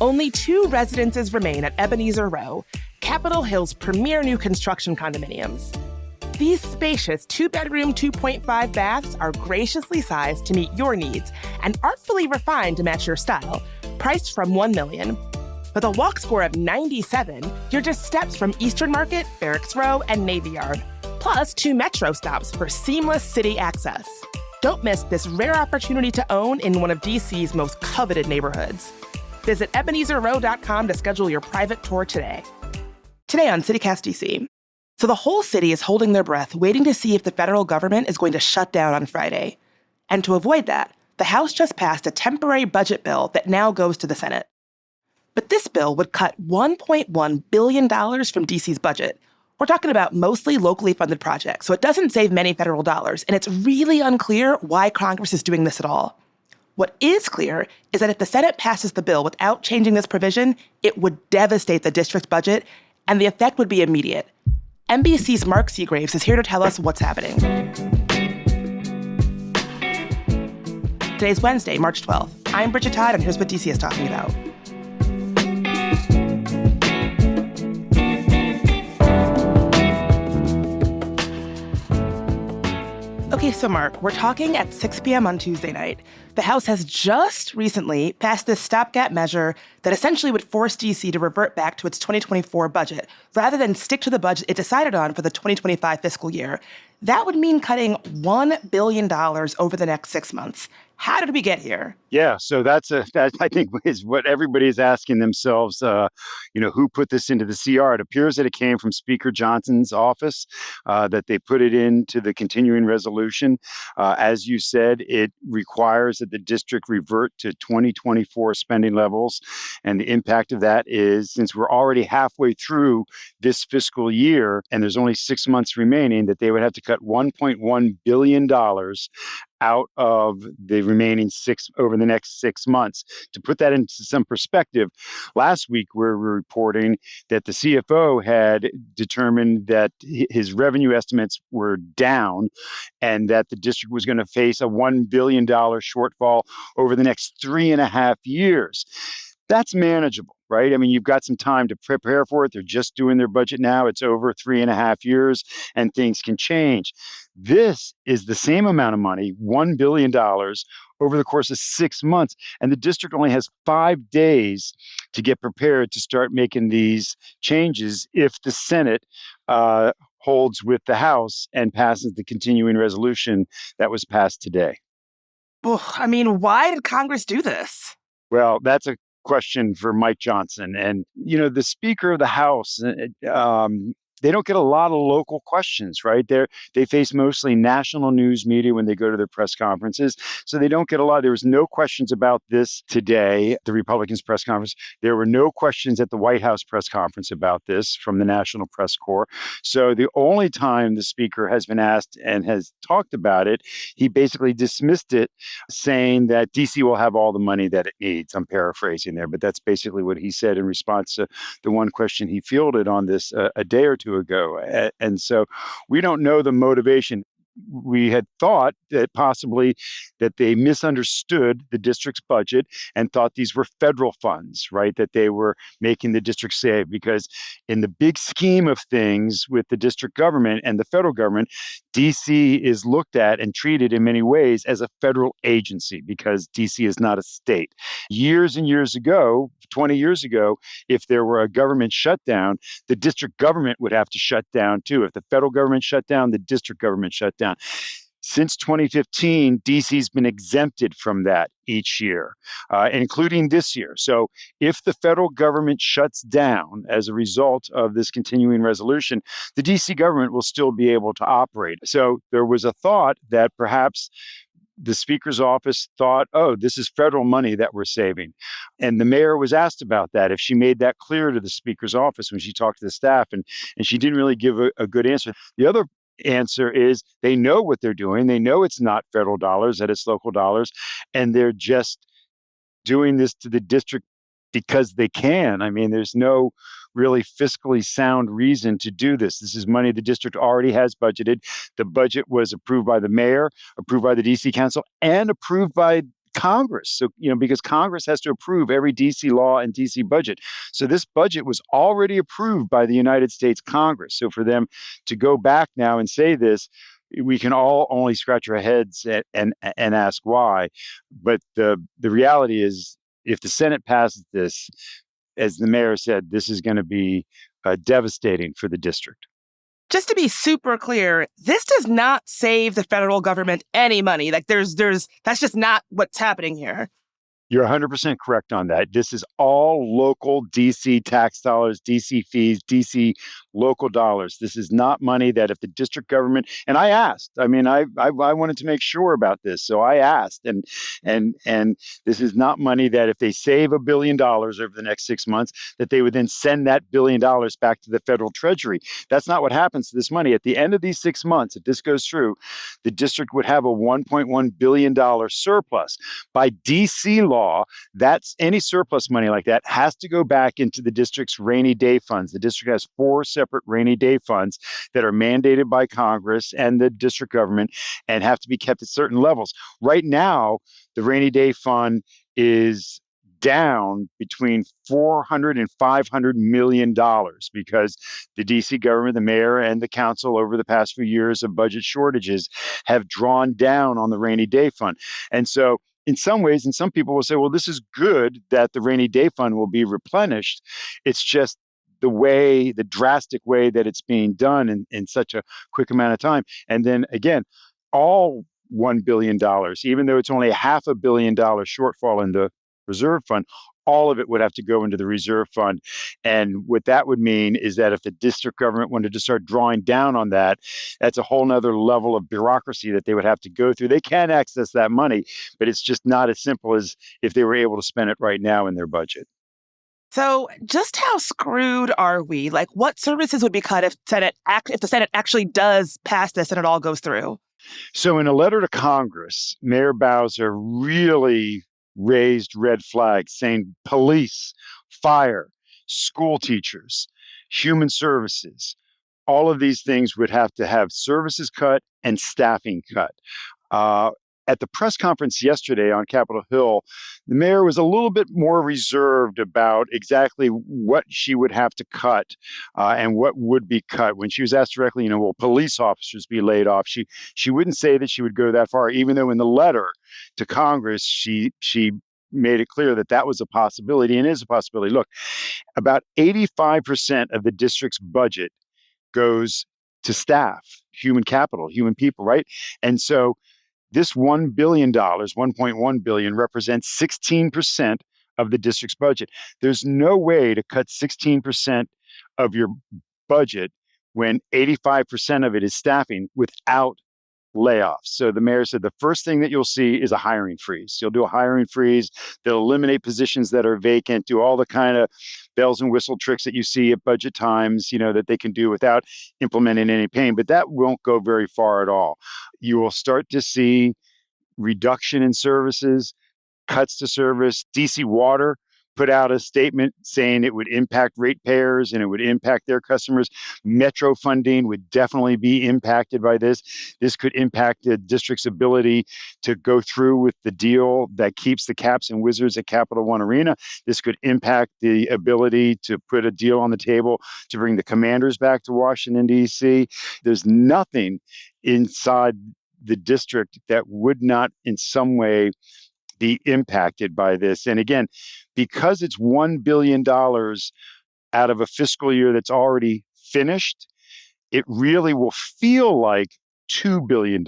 Only 2 residences remain at Ebenezer Row, Capitol Hill's premier new construction condominiums. These spacious 2-bedroom, 2.5 baths are graciously sized to meet your needs and artfully refined to match your style, priced from $1 million. With a walk score of 97, you're just steps from Eastern Market, Barracks Row, and Navy Yard, plus 2 metro stops for seamless city access. Don't miss this rare opportunity to own in one of DC's most coveted neighborhoods. Visit EbenezerRow.com to schedule your private tour today. Today on CityCast DC. So the whole city is holding their breath, waiting to see if the federal government is going to shut down on Friday. And to avoid that, the House just passed a temporary budget bill that now goes to the Senate. But this bill would cut $1.1 billion from DC's budget. We're talking about mostly locally funded projects, so it doesn't save many federal dollars, and it's really unclear why Congress is doing this at all. What is clear is that if the Senate passes the bill without changing this provision, it would devastate the district's budget, and the effect would be immediate. NBC's Mark Segraves is here to tell us what's happening. Today's Wednesday, March 12th. I'm Bridget Todd, and here's what DC is talking about. Okay, so Mark, we're talking at 6 p.m. on Tuesday night. The House has just recently passed this stopgap measure that essentially would force D.C. to revert back to its 2024 budget, rather than stick to the budget it decided on for the 2025 fiscal year. That would mean cutting $1 billion over the next 6 months. How did we get here? Yeah, so that I think is what everybody is asking themselves. Who put this into the CR? It appears that it came from Speaker Johnson's office, that they put it into the continuing resolution. As you said, it requires that the district revert to 2024 spending levels. And the impact of that is, since we're already halfway through this fiscal year and there's only 6 months remaining, that they would have to cut $1.1 billion out of the remaining over the next 6 months. To put that into some perspective, last week we were reporting that the CFO had determined that his revenue estimates were down and that the district was going to face a $1 billion shortfall over the next 3.5 years. That's manageable, right? I mean, you've got some time to prepare for it. They're just doing their budget now. It's over 3.5 years and things can change. This is the same amount of money, $1 billion over the course of 6 months. And the district only has 5 days to get prepared to start making these changes if the Senate holds with the House and passes the continuing resolution that was passed today. Well, I mean, why did Congress do this? Well, that's a question for Mike Johnson. And, the Speaker of the House, they don't get a lot of local questions, right? They face mostly national news media when they go to their press conferences. So they don't get a lot. There was no questions about this today, the Republicans' press conference. There were no questions at the White House press conference about this from the National Press Corps. So the only time the Speaker has been asked and has talked about it, he basically dismissed it, saying that DC will have all the money that it needs. I'm paraphrasing there, but that's basically what he said in response to the one question he fielded on this a day or two ago. And so we don't know the motivation. We had thought that possibly that they misunderstood the district's budget and thought these were federal funds, right? That they were making the district save, because in the big scheme of things with the district government and the federal government, DC is looked at and treated in many ways as a federal agency because DC is not a state. Years and years ago, 20 years ago, if there were a government shutdown, the district government would have to shut down too. If the federal government shut down, the district government shut down. Since 2015, DC's been exempted from that each year, including this year. So if the federal government shuts down as a result of this continuing resolution, the DC government will still be able to operate. So there was a thought that perhaps the Speaker's office thought, oh, this is federal money that we're saving. And the mayor was asked about that, if she made that clear to the Speaker's office when she talked to the staff, and she didn't really give a good answer. The other answer is they know what they're doing. They know it's not federal dollars, that it's local dollars, and they're just doing this to the district because they can. I mean, there's no really fiscally sound reason to do this. This is money the district already has budgeted. The budget was approved by the mayor, approved by the DC Council, and approved by Congress. So, because Congress has to approve every DC law and DC budget. So this budget was already approved by the United States Congress. So for them to go back now and say this, we can all only scratch our heads and ask why. But the reality is, if the Senate passes this, as the mayor said, this is going to be devastating for the district. Just to be super clear, this does not save the federal government any money. Like that's just not what's happening here. You're 100% correct on that. This is all local DC tax dollars, DC fees, DC local dollars. This is not money that if the district government, and I asked, I wanted to make sure about this. So I asked, and this is not money that if they save $1 billion over the next 6 months, that they would then send that $1 billion back to the federal treasury. That's not what happens to this money. At the end of these 6 months, if this goes through, the district would have a $1.1 billion surplus. By DC law, that's any surplus money like that has to go back into the district's rainy day funds. The district has 4 separate rainy day funds that are mandated by Congress and the district government and have to be kept at certain levels. Right now, the rainy day fund is down between $400 and $500 million because the DC government, the mayor, and the council over the past few years of budget shortages have drawn down on the rainy day fund. And so in some ways, and some people will say, well, this is good that the rainy day fund will be replenished. It's just the drastic way that it's being done in such a quick amount of time. And then again, all $1 billion, even though it's only a $500 million shortfall in the reserve fund, all of it would have to go into the reserve fund. And what that would mean is that if the district government wanted to start drawing down on that, that's a whole nother level of bureaucracy that they would have to go through. They can access that money, but it's just not as simple as if they were able to spend it right now in their budget. So just how screwed are we? Like, what services would be cut if the Senate actually does pass this and it all goes through? So in a letter to Congress, Mayor Bowser really raised red flags saying police, fire, school teachers, human services, all of these things would have to have services cut and staffing cut. At the press conference yesterday on Capitol Hill, the mayor was a little bit more reserved about exactly what she would have to cut and what would be cut. When she was asked directly, will police officers be laid off? She wouldn't say that she would go that far, even though in the letter to Congress, she made it clear that that was a possibility and is a possibility. Look, about 85% of the district's budget goes to staff, human capital, human people, right? And so this $1 billion, $1.1 billion, represents 16% of the district's budget. There's no way to cut 16% of your budget when 85% of it is staffing without layoffs. So the mayor said the first thing that you'll see is a hiring freeze. You'll do a hiring freeze. They'll eliminate positions that are vacant, do all the kind of bells and whistle tricks that you see at budget times, that they can do without implementing any pain. But that won't go very far at all. You will start to see reduction in services, cuts to service. DC Water put out a statement saying it would impact ratepayers and it would impact their customers. Metro funding would definitely be impacted by this. This could impact the district's ability to go through with the deal that keeps the Caps and Wizards at Capital One Arena. This could impact the ability to put a deal on the table to bring the Commanders back to Washington, D.C. There's nothing inside the district that would not in some way be impacted by this. And again, because it's $1 billion out of a fiscal year that's already finished, it really will feel like $2 billion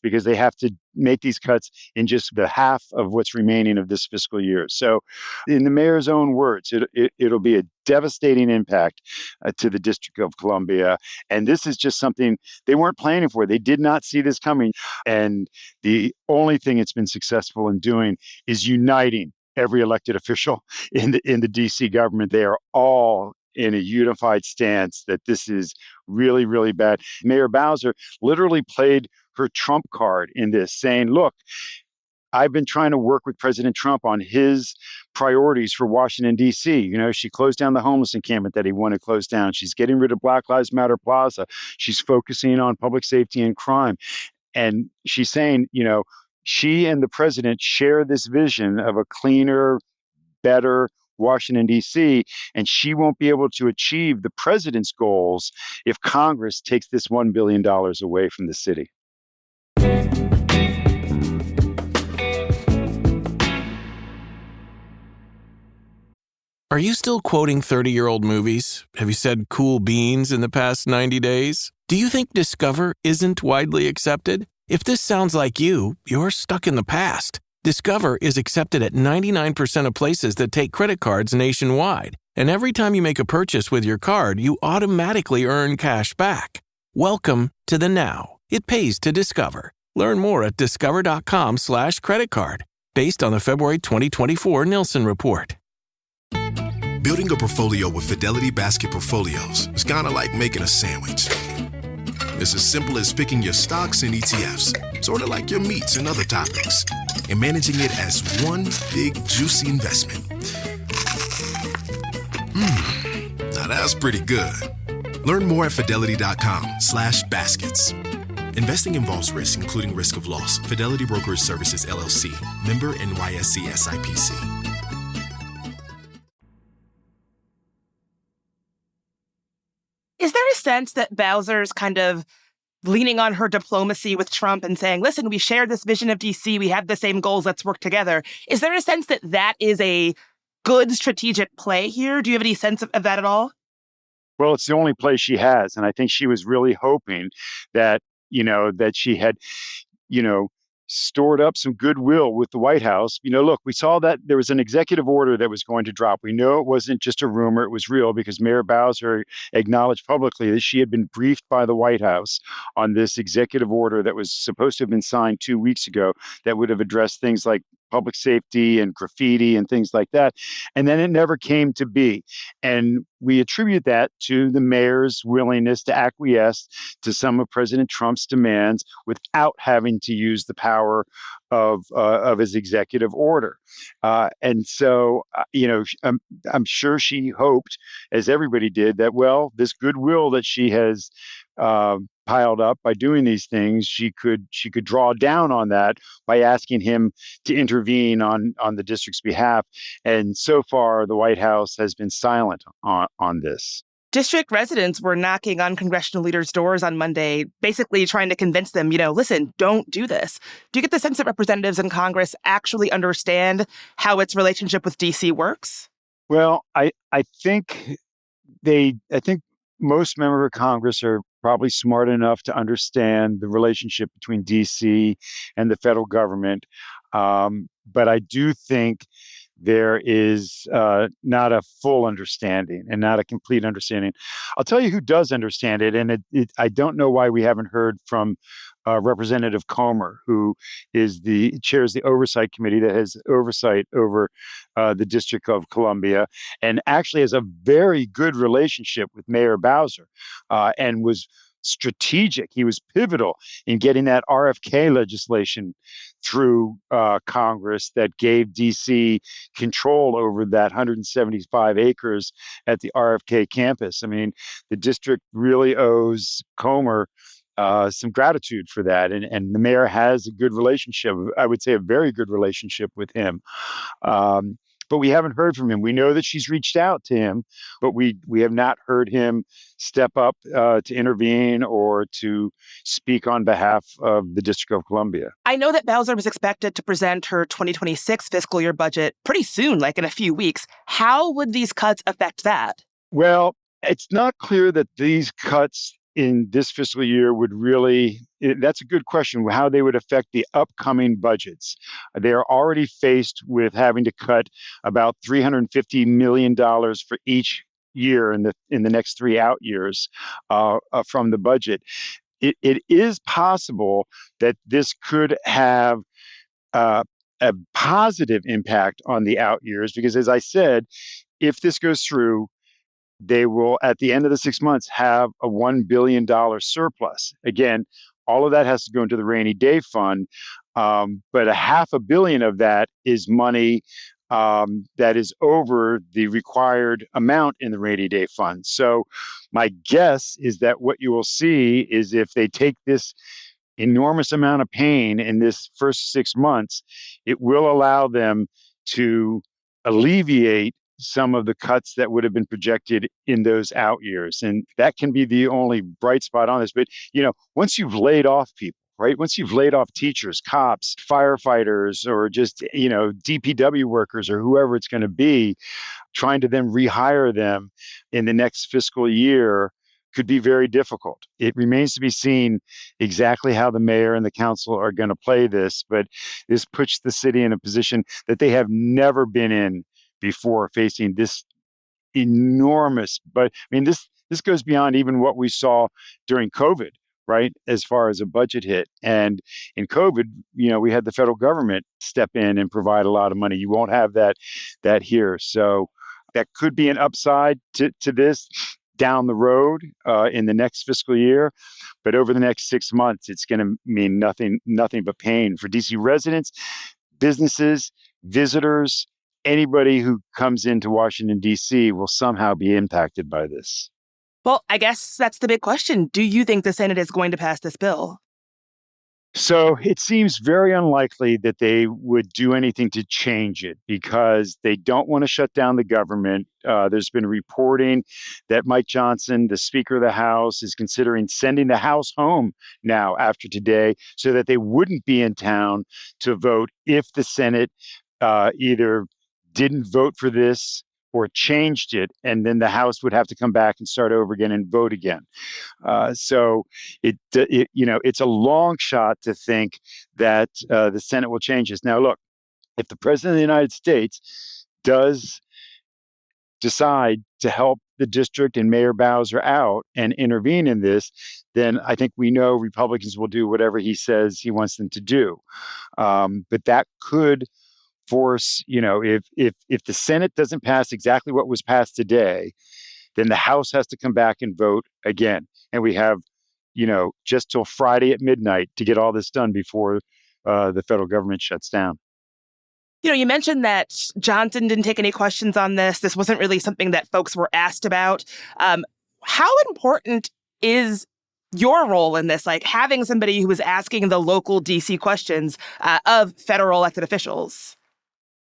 because they have to make these cuts in just the half of what's remaining of this fiscal year. So in the mayor's own words, it'll be a devastating impact to the District of Columbia. And this is just something they weren't planning for. They did not see this coming. And the only thing it's been successful in doing is uniting every elected official in the DC government. They are all in a unified stance that this is really, really bad. Mayor Bowser literally played her Trump card in this, saying, look, I've been trying to work with President Trump on his priorities for Washington, D.C. She closed down the homeless encampment that he wanted closed down. She's getting rid of Black Lives Matter Plaza. She's focusing on public safety and crime. And she's saying, She and the president share this vision of a cleaner, better Washington, D.C., and she won't be able to achieve the president's goals if Congress takes this $1 billion away from the city. Are you still quoting 30-year-old movies? Have you said cool beans in the past 90 days? Do you think Discover isn't widely accepted? If this sounds like you, you're stuck in the past. Discover is accepted at 99% of places that take credit cards nationwide. And every time you make a purchase with your card, you automatically earn cash back. Welcome to the now. It pays to Discover. Learn more at discover.com/creditcard, based on the February 2024 Nielsen report. Building a portfolio with Fidelity Basket Portfolios is kind of like making a sandwich. It's as simple as picking your stocks and ETFs, sort of like your meats and other toppings, and managing it as one big, juicy investment. Now that's pretty good. Learn more at fidelity.com/baskets. Investing involves risk, including risk of loss. Fidelity Brokerage Services, LLC. Member NYSE SIPC. Is there a sense that Bowser's kind of leaning on her diplomacy with Trump and saying, listen, we share this vision of DC, we have the same goals, let's work together? Is there a sense that that is a good strategic play here? Do you have any sense of that at all? Well, it's the only play she has. And I think she was really hoping that, that she had, stored up some goodwill with the White House. Look, we saw that there was an executive order that was going to drop. We know it wasn't just a rumor, it was real, because Mayor Bowser acknowledged publicly that she had been briefed by the White House on this executive order that was supposed to have been signed 2 weeks ago that would have addressed things like public safety and graffiti and things like that. And then it never came to be. And we attribute that to the mayor's willingness to acquiesce to some of President Trump's demands without having to use the power of his executive order. And so, I'm sure she hoped, as everybody did, that, well, this goodwill that she has piled up by doing these things, she could draw down on that by asking him to intervene on the district's behalf. And so far, the White House has been silent on this. District residents were knocking on congressional leaders' doors on Monday, basically trying to convince them, listen, don't do this. Do you get the sense that representatives in Congress actually understand how its relationship with D.C. works? Well, I think most members of Congress are probably smart enough to understand the relationship between D.C. and the federal government. But I do think there is not a full understanding and not a complete understanding. I'll tell you who does understand it, and I don't know why we haven't heard from Representative Comer, who chairs the oversight committee that has oversight over the District of Columbia, and actually has a very good relationship with Mayor Bowser, and was strategic. He was pivotal in getting that RFK legislation through Congress that gave DC control over that 175 acres at the RFK campus. I mean, the district really owes Comer some gratitude for that. And the mayor has a good relationship, I would say a very good relationship with him. But we haven't heard from him. We know that she's reached out to him, but we have not heard him step up to intervene or to speak on behalf of the District of Columbia. I know that Bowser was expected to present her 2026 fiscal year budget pretty soon, like in a few weeks. How would these cuts affect that? Well, it's not clear that these cuts in this fiscal year would that's a good question, how they would affect the upcoming budgets. They are already faced with having to cut about $350 million for each year in the next 3 out years from the budget. It is possible that this could have a positive impact on the out years, because, as I said, if this goes through, they will, at the end of the 6 months, have a $1 billion surplus. Again, all of that has to go into the rainy day fund, but $500 million of that is money that is over the required amount in the rainy day fund. So my guess is that what you will see is, if they take this enormous amount of pain in this first 6 months, it will allow them to alleviate some of the cuts that would have been projected in those out years. And that can be the only bright spot on this. But, once you've laid off people, right? Once you've laid off teachers, cops, firefighters, or just, DPW workers or whoever it's going to be, trying to then rehire them in the next fiscal year could be very difficult. It remains to be seen exactly how the mayor and the council are going to play this, but this puts the city in a position that they have never been in before, facing this enormous, but this goes beyond even what we saw during COVID, right? As far as a budget hit. And in COVID, we had the federal government step in and provide a lot of money. You won't have that here. So that could be an upside to this down the road in the next fiscal year. But over the next 6 months, it's going to mean nothing but pain for DC residents, businesses, visitors. Anybody who comes into Washington, D.C. will somehow be impacted by this. Well, I guess that's the big question. Do you think the Senate is going to pass this bill? So it seems very unlikely that they would do anything to change it because they don't want to shut down the government. There's been reporting that Mike Johnson, the Speaker of the House, is considering sending the House home now after today so that they wouldn't be in town to vote if the Senate either didn't vote for this or changed it, and then the House would have to come back and start over again and vote again. So it's a long shot to think that the Senate will change this. Now, look, if the President of the United States does decide to help the district and Mayor Bowser out and intervene in this, then I think we know Republicans will do whatever he says he wants them to do. But that could force, if the Senate doesn't pass exactly what was passed today, then the House has to come back and vote again. And we have, just till Friday at midnight to get all this done before the federal government shuts down. You mentioned that Johnson didn't take any questions on this. This wasn't really something that folks were asked about. How important is your role in this, like having somebody who is asking the local DC questions of federal elected officials?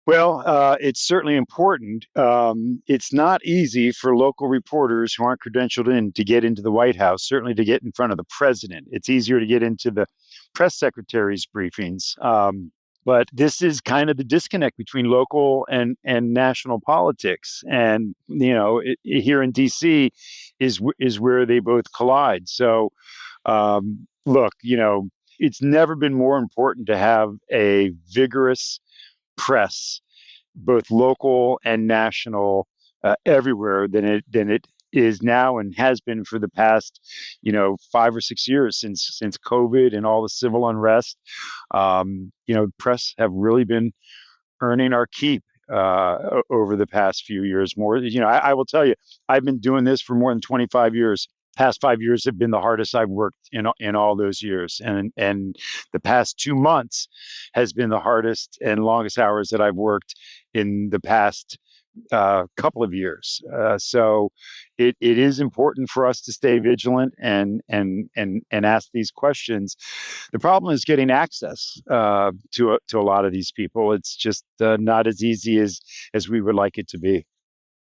Well, it's certainly important. It's not easy for local reporters who aren't credentialed in to get into the White House, certainly to get in front of the president. It's easier to get into the press secretary's briefings. But this is kind of the disconnect between local and national politics. And, here in D.C. is where they both collide. So, look, it's never been more important to have a vigorous press, both local and national, everywhere than it is now and has been for the past, 5 or 6 years since COVID and all the civil unrest. Press have really been earning our keep over the past few years. More, I will tell you, I've been doing this for more than 25 years. Past 5 years have been the hardest I've worked in all those years. And the past 2 months has been the hardest and longest hours that I've worked in the past couple of years. So it is important for us to stay vigilant and ask these questions. The problem is getting access to a lot of these people. It's just not as easy as we would like it to be.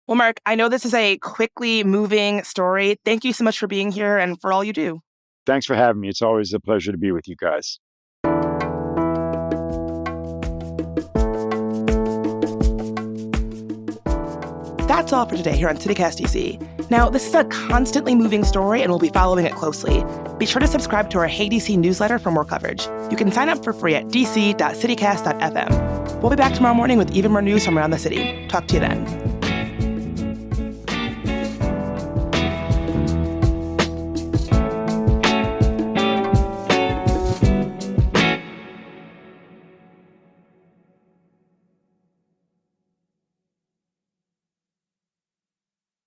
Well, Mark, I know this is a quickly moving story. Thank you so much for being here and for all you do. Thanks for having me. It's always a pleasure to be with you guys. That's all for today here on CityCast DC. Now, this is a constantly moving story, and we'll be following it closely. Be sure to subscribe to our Hey DC newsletter for more coverage. You can sign up for free at dc.citycast.fm. We'll be back tomorrow morning with even more news from around the city. Talk to you then.